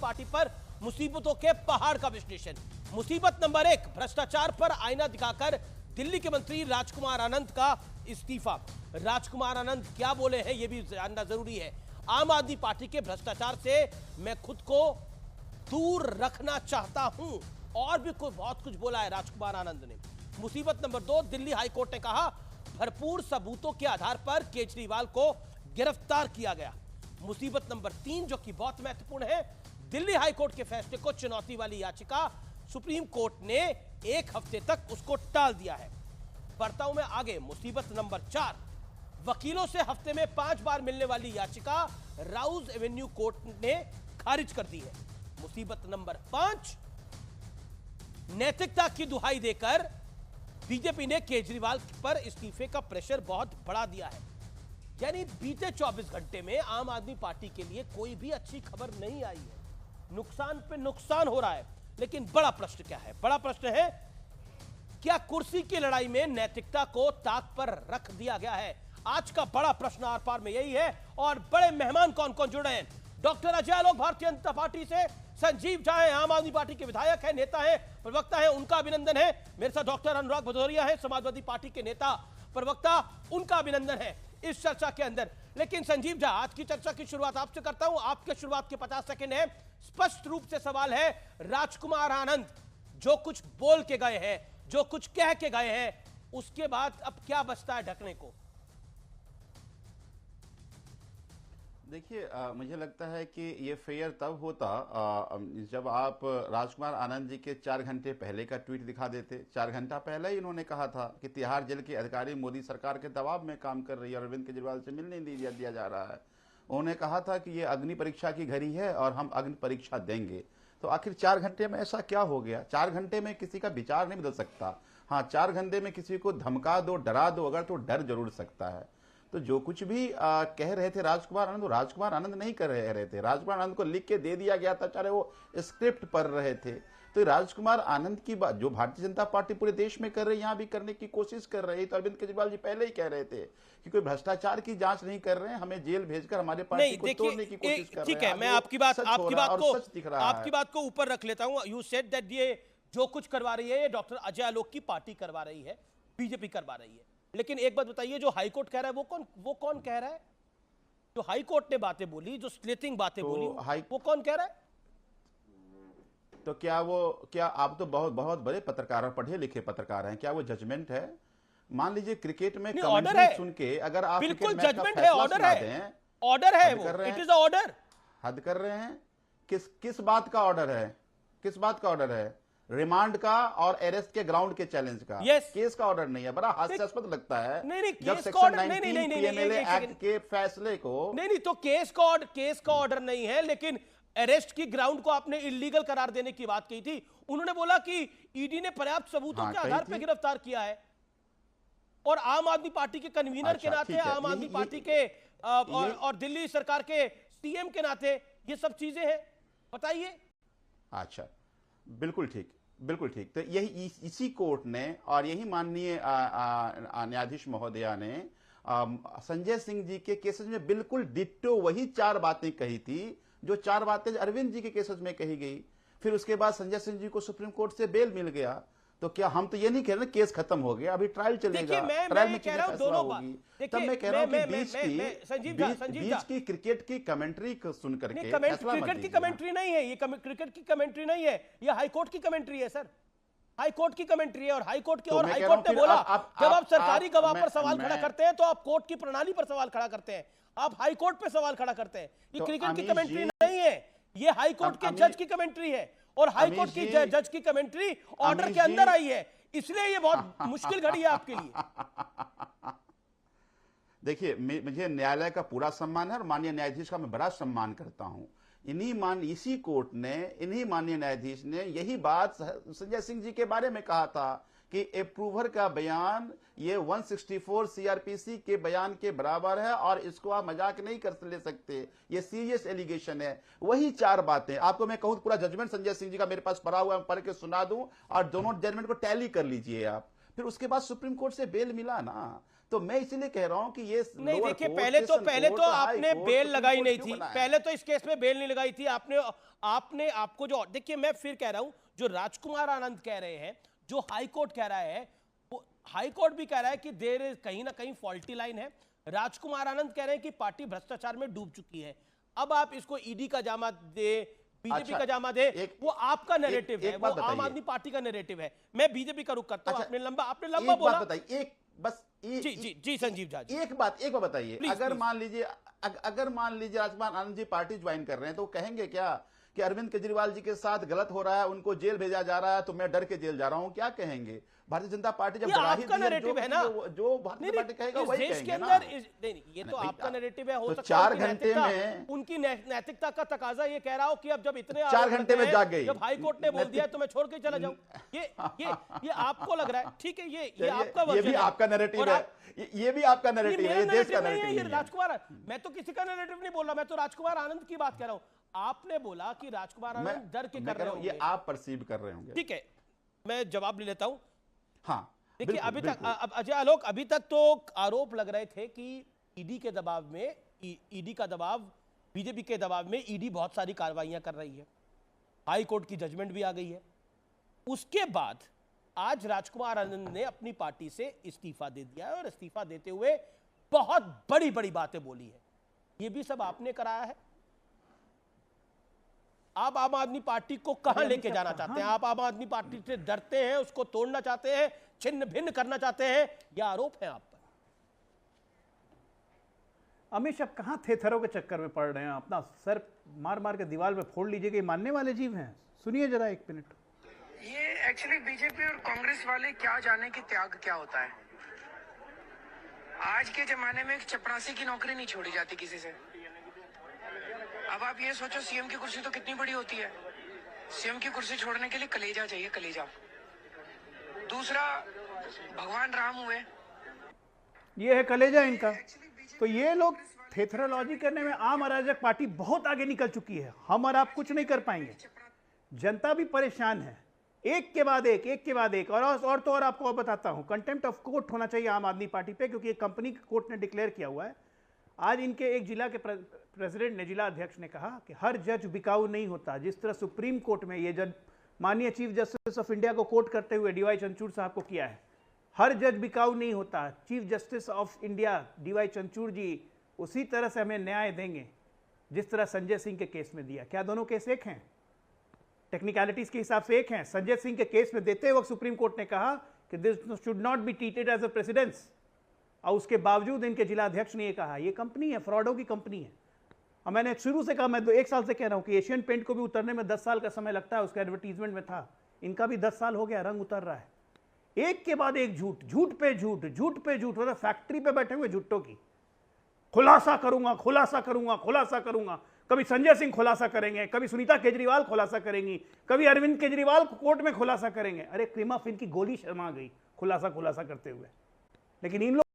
Party पर मुसीबतों के पहाड़ का विश्लेषण। मुसीबत नंबर 1, भ्रष्टाचार पर आईना दिखाकर दिल्ली के मंत्री राजकुमार आनंद का इस्तीफा। राजकुमार आनंद क्या बोले हैं यह भी जानना जरूरी है। आम आदमी पार्टी के भ्रष्टाचार से मैं खुद को दूर रखना चाहता हूं, और भी बहुत कुछ बोला है राजकुमार आनंद ने। मुसीबत नंबर 2, दिल्ली हाईकोर्ट ने कहा भरपूर सबूतों के आधार पर केजरीवाल को गिरफ्तार किया गया। मुसीबत नंबर 3, जो कि बहुत महत्वपूर्ण है, दिल्ली हाईकोर्ट के फैसले को चुनौती वाली याचिका सुप्रीम कोर्ट ने 1 हफ्ते तक उसको टाल दिया है। बढ़ता हूं मैं आगे। मुसीबत नंबर 4, वकीलों से हफ्ते में 5 बार मिलने वाली याचिका राउज एवेन्यू कोर्ट ने खारिज कर दी है। मुसीबत नंबर 5, नैतिकता की दुहाई देकर बीजेपी ने केजरीवाल पर इस्तीफे का प्रेशर बहुत बढ़ा दिया है। यानी बीते 24 घंटे में आम आदमी पार्टी के लिए कोई भी अच्छी खबर नहीं आई है। नुकसान पे नुकसान हो रहा है। लेकिन बड़ा प्रश्न क्या है? बड़ा प्रश्न है, क्या कुर्सी की लड़ाई में नैतिकता को ताक पर रख दिया गया है? आज का बड़ा प्रश्न आर पार में यही है। और बड़े मेहमान कौन कौन जुड़ रहे हैं? डॉक्टर अजय आलोक भारतीय जनता पार्टी से, संजीव झा है आम आदमी पार्टी के विधायक है, नेता है, प्रवक्ता है, उनका अभिनंदन है। मेरे साथ डॉक्टर अनुराग भदौरिया है, समाजवादी पार्टी के नेता, प्रवक्ता, उनका अभिनंदन है इस चर्चा के अंदर। लेकिन संजीव झा, आज की चर्चा की शुरुआत आपसे करता हूं। आपके शुरुआत के 50 सेकंड है। स्पष्ट रूप से सवाल है, राजकुमार आनंद जो कुछ बोल के गए हैं, जो कुछ कह के गए हैं, उसके बाद अब क्या बचता है ढकने को? देखिए, मुझे लगता है कि ये फेयर तब होता जब आप राजकुमार आनंद जी के 4 घंटे पहले का ट्वीट दिखा देते। 4 घंटा पहले ही इन्होंने कहा था कि तिहाड़ जेल के अधिकारी मोदी सरकार के दबाव में काम कर रही है और अरविंद केजरीवाल से मिलने नहीं दिया जा रहा है। उन्होंने कहा था कि ये अग्नि परीक्षा की घड़ी है और हम अग्नि परीक्षा देंगे। तो आखिर 4 घंटे में ऐसा क्या हो गया? 4 घंटे में किसी का विचार नहीं बदल सकता। हाँ, 4 घंटे में किसी को धमका दो, डरा दो अगर, तो डर जरूर सकता है। तो जो कुछ भी कह रहे थे राजकुमार आनंद, राजकुमार आनंद नहीं कर रहे थे। राजकुमार आनंद को लिख के दे दिया गया था, चाहे वो स्क्रिप्ट पढ़ रहे थे। तो राजकुमार आनंद की बात जो भारतीय जनता पार्टी पूरे देश में कर रही है, यहां भी करने की कोशिश कर रही है। तो अरविंद केजरीवाल जी पहले ही कह रहे थे कि कोई भ्रष्टाचार की जांच नहीं कर रहे हैं, हमें जेल भेजकर हमारे पार्टी को तोड़ने की कोशिश कर रहे हैं। ठीक है, मैं आपकी बात को ऊपर रख लेता हूं। यू सेड दैट ये जो कुछ करवा रही है, ये डॉक्टर अजय आलोक की पार्टी करवा रही है, बीजेपी करवा रही है। लेकिन एक बात बताइए, जो हाईकोर्ट कह रहा है वो कौन कह रहा है? जो हाईकोर्ट ने बातें बोली, जो स्प्लिटिंग बातें बोली, वो कौन कह रहा है? तो क्या आप तो बहुत बड़े पत्रकार और पढ़े लिखे पत्रकार हैं, क्या वो जजमेंट है? मान लीजिए क्रिकेट में कमेंट्री सुन के अगर आप बिल्कुल जजमेंट है, ऑर्डर है, वो इट इज ऑर्डर। हद कर रहे हैं। किस बात का ऑर्डर है? किस बात का ऑर्डर है? रिमांड का और अरेस्ट के ग्राउंड के चैलेंज का। केस का ऑर्डर नहीं है। बड़ा हास्यास्पद लगता है जब सेक्शन 19 पीएमएलए एक्ट के फैसले को नहीं, तो केस का ऑर्डर नहीं है, लेकिन अरेस्ट की ग्राउंड को आपने इलीगल करार देने की बात की थी। उन्होंने बोला कि ईडी ने पर्याप्त सबूतों के आधार पर गिरफ्तार किया है, और आम आदमी पार्टी के कन्वीनर के नाते, आम आदमी पार्टी के और दिल्ली सरकार के सीएम के नाते ये सब चीजें हैं। बताइए। अच्छा, बिल्कुल ठीक। तो यही इसी कोर्ट ने और यही माननीय न्यायाधीश महोदया ने संजय सिंह जी के केसेस में बिल्कुल डिट्टो वही 4 बातें कही थी जो 4 बातें अरविंद जी के केसेस में कही गई। फिर उसके बाद संजय सिंह जी को सुप्रीम कोर्ट से बेल मिल गया। तो क्या हम तो ये नहीं कह रहे केस खत्म हो गया, अभी ट्रायल चलेगा, ट्रायल में चीजें फैसला होगी। तब मैं कह रहा हूं कि बीच की क्रिकेट की कमेंट्री को सुन करके क्रिकेट की कमेंट्री नहीं है ये, क्रिकेट की कमेंट्री नहीं है ये, हाईकोर्ट की कमेंट्री है सर। हाईकोर्ट की कमेंट्री है, और हाईकोर्ट ने बोला जब आप सरकारी गवाह पर सवाल खड़ा करते हैं तो आप कोर्ट की प्रणाली पर सवाल खड़ा करते हैं, आप हाईकोर्ट पे सवाल खड़ा करते हैं। ये क्रिकेट की कमेंट्री नहीं है, ये हाईकोर्ट के जज की कमेंट्री है, और हाईकोर्ट की जज की कमेंट्री ऑर्डर के अंदर आई है, इसलिए ये बहुत मुश्किल घड़ी है आपके लिए। देखिए, मुझे न्यायालय का पूरा सम्मान है और माननीय न्यायाधीश का मैं बड़ा सम्मान करता हूं। इसी कोर्ट ने, इन्हीं माननीय न्यायाधीश ने यही बात संजय सिंह जी के बारे में कहा था कि अप्रूवर का बयान ये 164 सीआरपीसी के बयान के बराबर है और इसको आप मजाक नहीं कर ले सकते, ये सीरियस एलिगेशन है। वही 4 बातें आपको मैं कहूं, पूरा जजमेंट संजय सिंह जी का मेरे पास पढ़ा हुआ है, पढ़ के सुना दूं और दोनों जजमेंट को टैली कर लीजिए आप। फिर उसके बाद सुप्रीम कोर्ट से बेल मिला ना। तो मैं इसीलिए कह रहा हूं कि ये नहीं, लोअर देखिए कोर्ट, पहले सेशन तो कोर्ट, आपने हाई कोर्ट, बेल सुप्रीम लगाई कोर्ट नहीं क्यों थी, बनाया? पहले तो इस केस में बेल नहीं लगाई थी आपने आपको जो, देखिए मैं फिर कह रहा हूं, जो राजकुमार आनंद कह रहे हैं, जो हाई कोर्ट कह रहा है, वो हाई कोर्ट भी कह रहा है कि देर कहीं ना कहीं फॉल्टी लाइन है। राजकुमार आनंद कह रहे हैं कि पार्टी भ्रष्टाचार में डूब चुकी है। अब आप इसको ईडी का जामा दे, बीजेपी अच्छा, का जामा दे, वो आपका नैरेटिव है, एक वो बात आम बताइए। आदमी पार्टी का नैरेटिव है। मैं बीजेपी का रुख करता हूं। अच्छा, आपने लंबा एक बोला। बात बताइए, जी जी जी संजीव झा जी, एक बात बताइए। प्लीज, अगर प्लीज। मान लीजिए राजकुमार आनंद जी पार्टी ज्वाइन कर रहे हैं, तो वो कहेंगे क्या कि अरविंद केजरीवाल जी के साथ गलत हो रहा है, उनको जेल भेजा जा रहा है, तो मैं डर के जेल जा रहा हूं? क्या कहेंगे? भारतीय जनता पार्टी जब ये बड़ा ही आपका दी है, नैरेटिव है ना। जो भारतीय पार्टी कहेगा इस वही देश के कहेंगे अंदर ना। नहीं, ये तो नहीं, आपका नैरेटिव है। हो तो सकता है 4 घंटे में, उनकी नैतिकता का तकाजा ये कह रहा हो कि अब जब इतने 4 आरोप घंटे लगे में हैं, जाग गई। जब हाई कोर्ट ने बोल दिया है, तो मैं छोड़ के चला जाऊं। ये आपको लग रहा है, ठीक है, ये आपका ये भी वर्जन है। आपका नैरेटिव और है, आप- ये भी आपका नैरेटिव है, मेरा ये देश का narrative नहीं है, नैरेटिव ये नहीं है। राजकुमार, मैं तो किसी का नैरेटिव नहीं बोल रहा, मैं तो राजकुमार आनंद की बात कर रहा हूं। आपने बोला कि राजकुमार आनंद डर के मैं कर कह रहे रहा हूं, ये होंगे। आप परसीव कर रहे होंगे। ठीक है, मैं जवाब ले लेता हूं। हाँ, देखिए बिल्कुल, अभी तक बिल्कुल। अब अजय आलोक, अभी तक तो आरोप लग रहे थे कि ईडी के दबाव में, ईडी का दबाव, बीजेपी के दबाव में ईडी बहुत सारी कार्रवाइयां कर रही है, हाई कोर्ट की जजमेंट भी आ गई है। उसके बाद आज राजकुमार आनंद ने अपनी पार्टी से इस्तीफा दे दिया है, और इस्तीफा देते हुए बहुत बड़ी बड़ी बातें बोली है। ये भी सब आपने कराया है। आप आम आदमी पार्टी को कहां लेके जाना चाहते हैं? आप आम आदमी पार्टी से डरते हैं, उसको तोड़ना चाहते हैं, छिन्न भिन्न करना चाहते हैं, यह आरोप है आप पर। अमित, अब कहां थेथरों के चक्कर में पड़ रहे हैं? अपना सर मार मार के दीवार में फोड़ लीजिए, मानने वाले जीव हैं। सुनिए जरा 1 मिनट। ये एक्चुअली बीजेपी और कांग्रेस वाले क्या जाने कि त्याग क्या होता है। आज के जमाने में एक चपरासी की नौकरी नहीं छोड़ी जाती किसी से। अब आप ये सोचो, सीएम की कुर्सी तो कितनी बड़ी होती है। सीएम की कुर्सी छोड़ने के लिए कलेजा चाहिए, कलेजा। दूसरा, भगवान राम हुए, ये है कलेजा इनका। तो ये लोग थेथरोलॉजी करने में आम अराजक पार्टी बहुत आगे निकल चुकी है। हम और आप कुछ नहीं कर पाएंगे। जनता भी परेशान है, एक के बाद एक। और तो और आपको बताता हूं, कंटेम्प्ट ऑफ कोर्ट होना चाहिए आम आदमी पार्टी पे, क्योंकि एक कंपनी कोर्ट ने डिक्लेयर किया हुआ है। आज इनके एक जिला के प्रेसिडेंट ने, जिला अध्यक्ष ने कहा कि हर जज बिकाऊ नहीं होता। जिस तरह सुप्रीम कोर्ट में ये जज माननीय चीफ जस्टिस ऑफ इंडिया को कोर्ट करते हुए डीवाई चंद्रचूड़ साहब को किया है, हर जज बिकाऊ नहीं होता। Chief justice of India DY Chandrachud ji उसी तरह से हमें न्याय देंगे जिस तरह संजय सिंह के केस में दिया। क्या दोनों केस एक हैं? टेक्निकलिटीज के हिसाब से एक हैं। संजय सिंह के केस में देते वक्त सुप्रीम कोर्ट ने कहा कि this should not be treated as a precedence, और उसके बावजूद इनके जिला अध्यक्ष ने ये कहा। ये कंपनी है, फ्रॉडों की कंपनी है। और मैंने शुरू से कहा, मैं 1 साल से कह रहा हूं कि एशियन पेंट को भी उतरने में 10 साल का समय लगता है, उसका एडवर्टीजमेंट में था। इनका भी 10 साल हो गया, रंग उतर रहा है। एक के बाद एक झूठ, झूठ पे झूठ, मतलब फैक्ट्री पे बैठे हुए झूठों की। खुलासा करूंगा। कभी संजय सिंह खुलासा करेंगे, कभी सुनीता केजरीवाल खुलासा करेंगी, कभी अरविंद केजरीवाल कोर्ट में खुलासा करेंगे। अरे क्रीमा फिन की गोली शर्मा गई खुलासा करते हुए। लेकिन इन लोग